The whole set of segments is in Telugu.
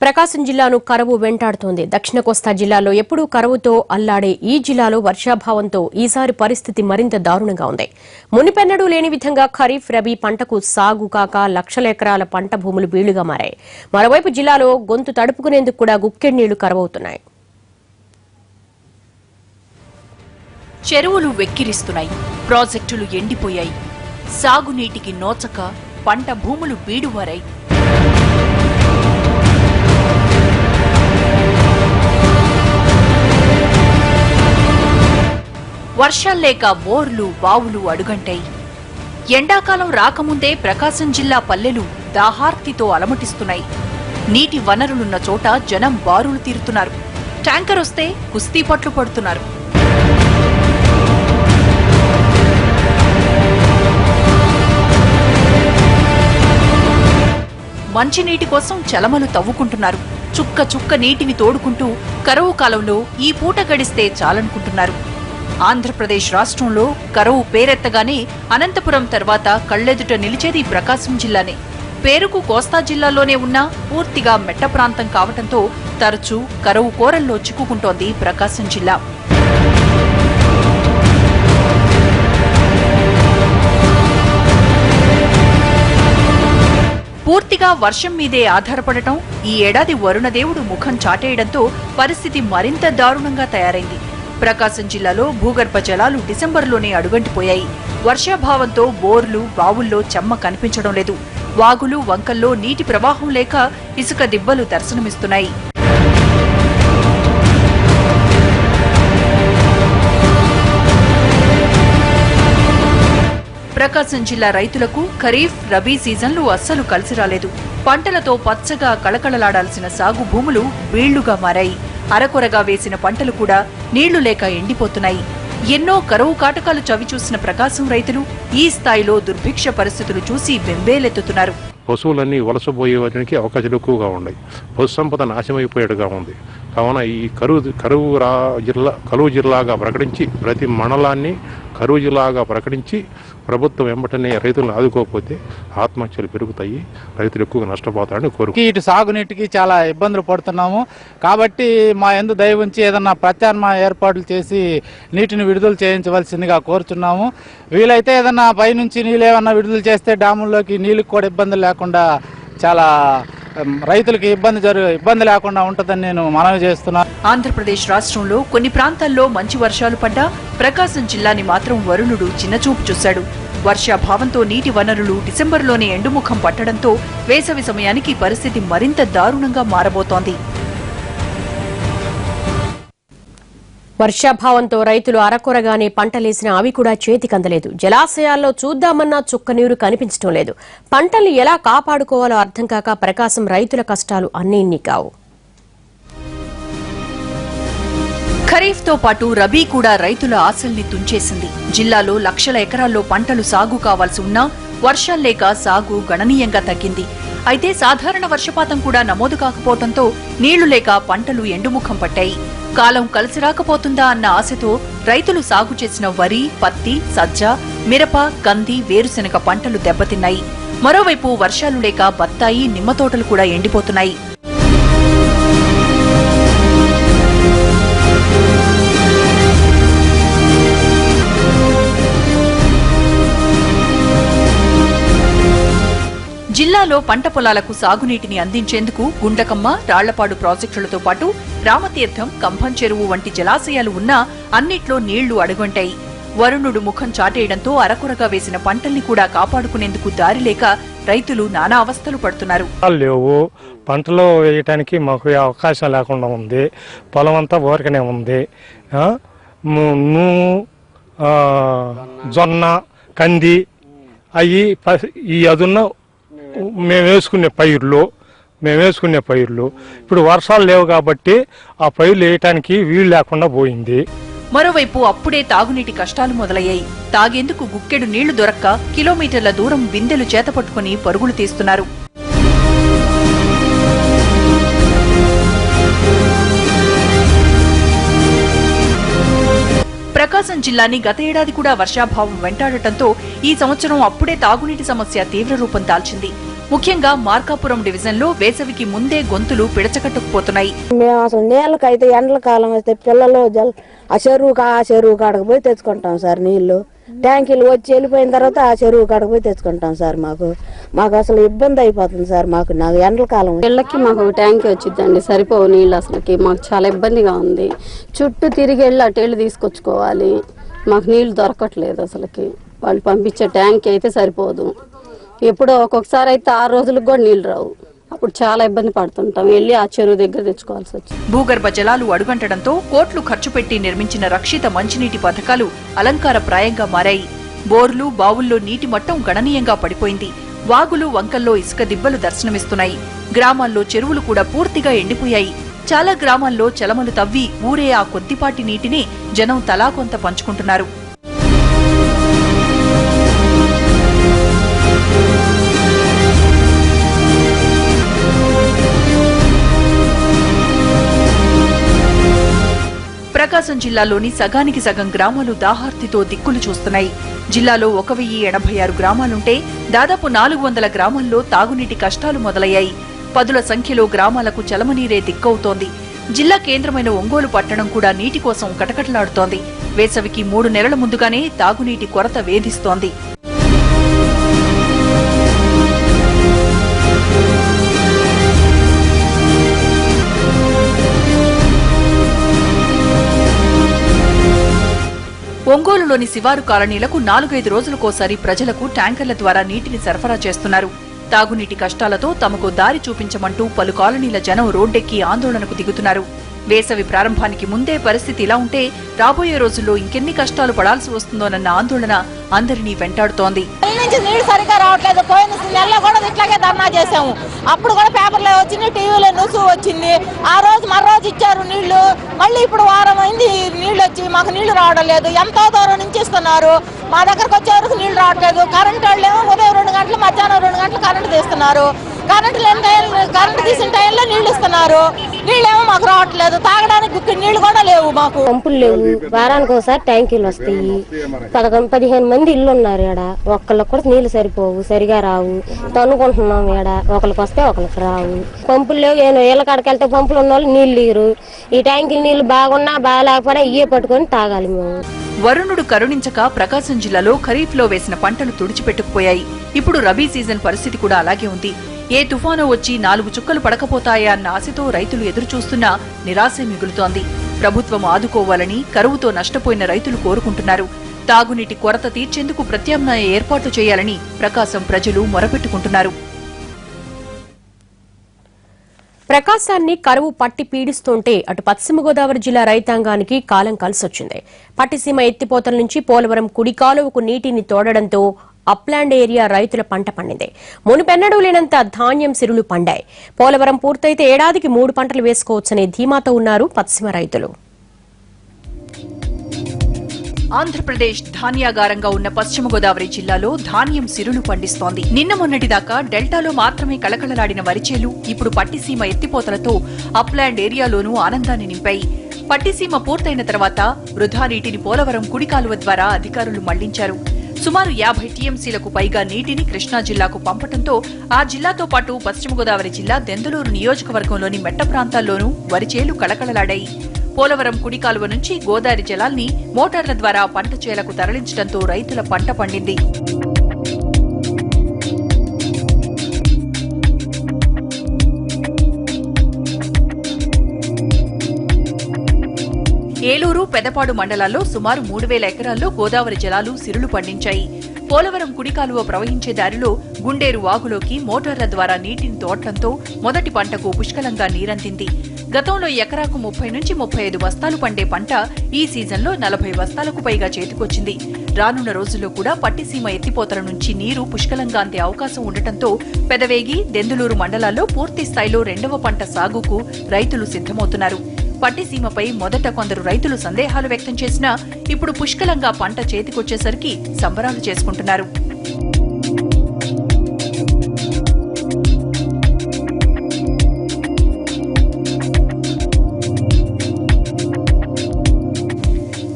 ప్రకాశం జిల్లాను కరువు వెంటాడుతోంది. దక్షిణ కోస్తా జిల్లాలో ఎప్పుడూ కరువుతో అల్లాడే ఈ జిల్లాలో వర్షాభావంతో ఈసారి పరిస్థితి మరింత దారుణంగా ఉంది. మునిపెన్నడూ లేని విధంగా ఖరీఫ్ రబీ పంటకు సాగు కాక లక్షల ఎకరాల పంట భూములు బీళ్లుగా మారాయి. మరోవైపు జిల్లాలో గొంతు తడుపుకునేందుకు కూడా గుక్కెడి నీళ్లు కరువవుతున్నాయి. చెరువులు వెక్కిరిస్తున్నాయి, ప్రాజెక్టులు ఎండిపోయాయి, సాగునీటికి నోచక పంట భూములు బీడువారాయి. వర్షాల్లేక బోర్లు బావులు అడుగంటాయి. ఎండాకాలం రాకముందే ప్రకాశం జిల్లా పల్లెలు దాహార్తితో అలమటిస్తున్నాయి. నీటి వనరులున్న చోట జనం బారులు తీరుతున్నారు. ట్యాంకర్ వస్తే కుస్తీ పట్లు పడుతున్నారు. మంచినీటి కోసం చలమలు తవ్వుకుంటున్నారు. చుక్క చుక్క నీటిని తోడుకుంటూ కరువు కాలంలో ఈ పూట గడిస్తే చాలనుకుంటున్నారు. ఆంధ్రప్రదేశ్ రాష్ట్రంలో కరువు పేరెత్తగానే అనంతపురం తర్వాత కళ్లెదుట నిలిచేది ప్రకాశం జిల్లానే. పేరుకు కోస్తా జిల్లాలోనే ఉన్నా పూర్తిగా మెట్ట ప్రాంతం కావటంతో తరచూ కరువు కోరల్లో చిక్కుకుంటోంది ప్రకాశం జిల్లా. పూర్తిగా వర్షం మీదే ఆధారపడటం ఈ ఏడాది వరుణదేవుడు ముఖం చాటేయడంతో పరిస్థితి మరింత దారుణంగా తయారైంది. ప్రకాశం జిల్లాలో భూగర్భ జలాలు డిసెంబర్లోనే అడుగంటిపోయాయి. వర్షాభావంతో బోర్లు బావుల్లో చెమ్మ కనిపించడం లేదు. వాగులు వంకల్లో నీటి ప్రవాహం లేక ఇసుక దిబ్బలు దర్శనమిస్తున్నాయి. ప్రకాశం జిల్లా రైతులకు ఖరీఫ్ రబీ సీజన్లు అస్సలు కలిసి రాలేదు. పంటలతో పచ్చగా కళకళలాడాల్సిన సాగు భూములు బీళ్లుగా మారాయి. అరకొరగా వేసిన పంటలు కూడా నీళ్లు లేక ఎండిపోతున్నాయి. ఎన్నో కరువు కాటకాలు చవిచూసిన ప్రకాశం రైతులు ఈ స్థాయిలో దుర్భిక్ష పరిస్థితులు చూసి బెంబేలెత్తుతున్నారు. పశువులన్నీ వలసపోయేవానికి అవకాశాలు ఎక్కువగా ఉన్నాయి. పశు సంపద నాశమైపోయేట్టుగా ఉంది. కావున ఈ కరువు జిల్లాగా ప్రకటించి ప్రతి మండలాన్ని కరువు జిల్లాగా ప్రకటించి ప్రభుత్వం వెంబటనే రైతులను ఆదుకోకపోతే ఆత్మహత్యలు పెరుగుతాయి, రైతులు ఎక్కువగా నష్టపోతారని కోరుకుంటున్నాము. ఇటు సాగునీటికి చాలా ఇబ్బందులు పడుతున్నాము. కాబట్టి మా యందు దయ ఉంచి ఏదన్నా ప్రత్యామ్నాయ ఏర్పాట్లు చేసి నీటిని విడుదల చేయించవలసిందిగా కోరుతున్నాము. వీలైతే ఏదన్నా పైనుంచి నీళ్ళు ఏమన్నా విడుదల చేస్తే డ్యాముల్లోకి నీళ్ళకి కూడా ఇబ్బంది లేకుండా చాలా రైతులకు ఇబ్బంది లేకుండా ఉంటుందని నేను మనవి చేస్తున్నాను. ఆంధ్రప్రదేశ్ రాష్ట్రంలో కొన్ని ప్రాంతాల్లో మంచి వర్షాలు పడ్డా ప్రకాశం జిల్లాని మాత్రం వరుణుడు చిన్నచూపు చూశాడు. వర్షాభావంతో నీటి వనరులు డిసెంబర్లోనే ఎండుముఖం పట్టడంతో వేసవి సమయానికి పరిస్థితి మరింత దారుణంగా మారబోతోంది. వర్షాభావంతో రైతులు అరకొరగానే పంటలేసిన అవి కూడా చేతికందలేదు. జలాశయాల్లో చూద్దామన్నా చుక్క నీరు కనిపించడం లేదు. పంటలు ఎలా కాపాడుకోవాలో అర్థం కాక ప్రకాశం రైతుల కష్టాలు అన్నీ కావు. ఖరీఫ్ తో పాటు రబీ కూడా రైతుల ఆశల్ని తుంచేసింది. జిల్లాలో లక్షల ఎకరాల్లో పంటలు సాగు కావాల్సి ఉన్నా వర్షాల్లేక సాగు గణనీయంగా తగ్గింది. అయితే సాధారణ వర్షపాతం కూడా నమోదు కాకపోవడంతో నీళ్లు లేక పంటలు ఎండుముఖం పట్టాయి. కాలం కలిసి రాకపోతుందా అన్న ఆశతో రైతులు సాగు చేసిన వరి, పత్తి, సజ్జ, మిరప, కంది, వేరుశెనగ పంటలు దెబ్బతిన్నాయి. మరోవైపు వర్షాలు లేక బత్తాయి, నిమ్మ తోటలు కూడా ఎండిపోతున్నాయి. జిల్లాలో పంట పొలాలకు సాగునీటిని అందించేందుకు గుండకమ్మ, రాళ్లపాడు ప్రాజెక్టులతో పాటు రామతీర్థం, కంభం చెరువు వంటి జలాశయాలు ఉన్నా అన్నిట్లో నీళ్లు అడుగంటాయి. వరుణుడు ముఖం చాటేయడంతో అరకొరగా వేసిన పంటల్ని కూడా కాపాడుకునేందుకు దారి లేక రైతులు నానా అవస్థలు పడుతున్నారు. లేవు, పంటలు వేయటానికి మాకు అవకాశం లేకుండా ఉంది. పొలం అంతా ఊరకనే ఉంది. జొన్న, కంది అవి ఈ అదున్న మేము వేసుకునే పైర్లు ఇప్పుడు వర్షాలు లేవు కాబట్టి ఆ పైర్లు వేయటానికి వీలు లేకుండా పోయింది. మరోవైపు అప్పుడే తాగునీటి కష్టాలు మొదలయ్యాయి. తాగేందుకు గుక్కెడు నీళ్లు దొరక్క కిలోమీటర్ల దూరం బిందెలు చేతపట్టుకుని పరుగులు తీస్తున్నారు. ప్రకాశం జిల్లాని గత ఏడాది కూడా వర్షాభావం వెంటాడటంతో ఈ సంవత్సరం అప్పుడే తాగునీటి సమస్య తీవ్ర రూపం దాల్చింది. ముఖ్యంగా మార్కాపురం డివిజన్లో వేసవికి ముందే గొంతులు పిడచకట్టుకుపోతున్నాయి. మేము అసలు నీళ్ళకైతే ఎండల కాలం వస్తే పిల్లలు ఆ చెరువు కాడకు పోయి తెచ్చుకుంటాం సార్. నీళ్లు ట్యాంకీలు వచ్చి వెళ్ళిపోయిన తర్వాత ఆ చెరువు కాడకు పోయి తెచ్చుకుంటాం సార్. మాకు అసలు ఇబ్బంది అయిపోతుంది సార్. నాకు ఎండల కాలం ఇళ్ళకి మాకు ట్యాంకీ వచ్చిందండి, సరిపోవు నీళ్ళు. అసలుకి మాకు చాలా ఇబ్బందిగా ఉంది. చుట్టూ తిరిగి వెళ్ళి అటు వెళ్ళి తీసుకొచ్చుకోవాలి. మాకు నీళ్లు దొరకట్లేదు అసలుకి. వాళ్ళు పంపించే ట్యాంకీ అయితే సరిపోదు. ఎప్పుడో ఒక్కొక్కసారి అయితే 6 రోజులకు కూడా నీళ్లు రావు. అప్పుడు చాలా ఇబ్బంది పడుతుంటాం. వెళ్ళి ఆ చెరువు దగ్గర తెచ్చుకోవాల్సి వచ్చింది. భూగర్భ జలాలు అడుగంటడంతో కోట్లు ఖర్చు పెట్టి నిర్మించిన రక్షిత మంచినీటి పథకాలు అలంకార ప్రాయంగా మారాయి. బోర్లు, బావుల్లో నీటి మట్టం గణనీయంగా పడిపోయింది. వాగులు, వంకల్లో ఇసుక దిబ్బలు దర్శనమిస్తున్నాయి. గ్రామాల్లో చెరువులు కూడా పూర్తిగా ఎండిపోయాయి. చాలా గ్రామాల్లో చలమలు తవ్వి ఊరే ఆ కొద్దిపాటి నీటిని జనం తలా కొంత పంచుకుంటున్నారు. ప్రకాశం జిల్లాలోని సగానికి సగం గ్రామాలు దాహార్తితో దిక్కులు చూస్తున్నాయి. జిల్లాలో 1086 గ్రామాలుంటే దాదాపు 400 గ్రామాల్లో తాగునీటి కష్టాలు మొదలయ్యాయి. పదుల సంఖ్యలో గ్రామాలకు చలమనీరే దిక్కవుతోంది. జిల్లా కేంద్రమైన ఒంగోలు పట్టణం కూడా నీటి కోసం కటకటలాడుతోంది. వేసవికి 3 నెలల ముందుగానే తాగునీటి కొరత వేధిస్తోంది. ఒంగోలులోని శివారు కాలనీలకు 4-5 రోజులకోసారి ప్రజలకు ట్యాంకర్ల ద్వారా నీటిని సరఫరా చేస్తున్నారు. తాగునీటి కష్టాలతో తమకు దారి చూపించమంటూ పలు కాలనీల జనం రోడ్డెక్కి ఆందోళనకు దిగుతున్నారు. వేసవి ప్రారంభానికి ముందే పరిస్థితి ఇలా ఉంటే రాబోయే రోజుల్లో ఇంకెన్ని కష్టాలు పడాల్సి వస్తుందోనన్న ఆందోళన అందరినీ వెంటాడుతోంది. నీళ్లు సరిగా రావట్లేదు. పోయిన నెలలో కూడా ఇట్లాగే ధర్నా చేసాము. అప్పుడు కూడా పేపర్లో వచ్చింది, టీవీలో న్యూస్ వచ్చింది. ఆ రోజు మరోజు ఇచ్చారు నీళ్లు. మళ్ళీ ఇప్పుడు వారం అయింది నీళ్లు వచ్చి, మాకు నీళ్లు రావడం లేదు. ఎంతో దూరం నుంచి ఇస్తున్నారు. మా దగ్గరకు వచ్చే వరకు నీళ్లు రావట్లేదు. కరెంట్ వాళ్ళు ఏమో ఉదయం 2 గంటలు, మధ్యాహ్నం 2 గంటలు కరెంట్ తీస్తున్నారు. కరెంట్ తీసిన టైంలో నీళ్లు ఇస్తున్నారు. నీళ్ళేమో మాకు రావట్లేదు. తాగడానికి నీళ్లు కూడా లేవు. మాకు పంపులు లేవు. వారానికి ఒకసారి ట్యాంకీలు వస్తాయి. 15 మంది ఇల్లు ఉన్నారు. ఈడ ఒకళ్ళకి కూడా నీళ్లు సరిపోవు, సరిగా రావు. తనుకుంటున్నాం. ఈడ ఒకరికి వస్తే ఒకరికి రావు. పంపులు లేవు. ఇళ్ళ కాడికి వెళ్తే పంపులు ఉన్న వాళ్ళు నీళ్లు లేరు. ఈ ట్యాంకీలు నీళ్లు బాగున్నా బాగాలేకపోయినా ఇయ్యే పట్టుకొని తాగాలి మేము. వరుణుడు కరుణించక ప్రకాశం జిల్లాలో ఖరీఫ్లో వేసిన పంటలు తుడిచిపెట్టుకుపోయాయి. ఇప్పుడు రబీ సీజన్ పరిస్థితి కూడా అలాగే ఉంది. ఏ తుఫాను వచ్చి 4 చుక్కలు పడకపోతాయా అన్న ఆశతో రైతులు ఎదురుచూస్తున్నా నిరాశే మిగులుతోంది. ప్రభుత్వం ఆదుకోవాలని కరువుతో నష్టపోయిన రైతులు కోరుకుంటున్నారు. తాగునీటి కొరత తీర్చేందుకు ప్రత్యామ్నాయ ఏర్పాట్లు చేయాలని ప్రకాశం ప్రజలు మొరపెట్టుకుంటున్నారు. ప్రకాశాన్ని కరువు పట్టి పీడిస్తుంటే అటు పశ్చిమ గోదావరి జిల్లా రైతాంగానికి కాలం కలిసొచ్చింది. పట్టిసీమ ఎత్తిపోతల నుంచి పోలవరం కుడి కాలువకు నీటిని తోడడంతో అప్లాండ్ ఏరియా రైతుల పంట పండింది. మునుపెన్నడూ లేనంత ధాన్యం సిరులు పండాయి. పోలవరం పూర్తయితే ఏడాదికి 3 పంటలు వేసుకోవచ్చనే ధీమాతో ఉన్నారు పశ్చిమ రైతులు. ఆంధ్రప్రదేశ్ ధాన్యాగారంగా ఉన్న పశ్చిమ గోదావరి జిల్లాలో ధాన్యం సిరులు పండిస్తోంది. నిన్న మొన్నటిదాకా డెల్టాలో మాత్రమే కళకళలాడిన వరిచేలు ఇప్పుడు పట్టిసీమ ఎత్తిపోతలతో అప్లాండ్ ఏరియాలోనూ ఆనందాన్ని నింపాయి. పట్టిసీమ పూర్తయిన తర్వాత వృధా నీటిని పోలవరం కుడి కాలువ ద్వారా అధికారులు మళ్లించారు. సుమారు 50 టీఎంసీలకు పైగా నీటిని కృష్ణా జిల్లాకు పంపడంతో ఆ జిల్లాతో పాటు పశ్చిమ గోదావరి జిల్లా దెందులూరు నియోజకవర్గంలోని మెట్ట ప్రాంతాల్లోనూ వరిచేలు కళకళలాడాయి. పోలవరం కుడి కాలువ నుంచి గోదావరి జలాల్ని మోటార్ల ద్వారా పంట చేలకు తరలించడంతో రైతుల పంట పండింది. ఏలూరు, పెదపాడు మండలాల్లో సుమారు 3000 ఎకరాల్లో గోదావరి జలాలు సిరులు పండించాయి. పోలవరం కుడి కాలువ ప్రవహించే దారిలో గుండేరు వాగులోకి మోటార్ల ద్వారా నీటిని తోడటంతో మొదటి పంటకు పుష్కలంగా నీరందింది. గతంలో ఎకరాకు 30 నుంచి 35 బస్తాలు పండే పంట ఈ సీజన్లో 40 బస్తాలకు పైగా చేతికొచ్చింది. రానున్న రోజుల్లో కూడా పట్టిసీమ ఎత్తిపోతల నుంచి నీరు పుష్కలంగా అందే అవకాశం ఉండటంతో పెదవేగి, దెందులూరు మండలాల్లో పూర్తి స్థాయిలో 2వ పంట సాగుకు రైతులు సిద్ధమవుతున్నారు. పట్టిసీమపై మొదట కొందరు రైతులు సందేహాలు వ్యక్తం చేసినా ఇప్పుడు పుష్కలంగా పంట చేతికొచ్చేసరికి సంబరాలు చేసుకుంటున్నారు.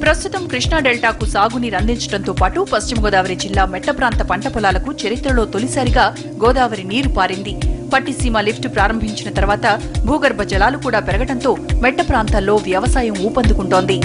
ప్రస్తుతం కృష్ణా డెల్టాకు సాగునీరు అందించడంతో పాటు పశ్చిమ గోదావరి జిల్లా మెట్ట ప్రాంత పంట పొలాలకు చరిత్రలో తొలిసారిగా గోదావరి నీరు పారింది. పట్టిసీమ లిఫ్ట్ ప్రారంభించిన తర్వాత భూగర్భ జలాలు కూడా పెరగడంతో మెట్ట ప్రాంతాల్లో వ్యవసాయం ఊపందుకుంటోంది.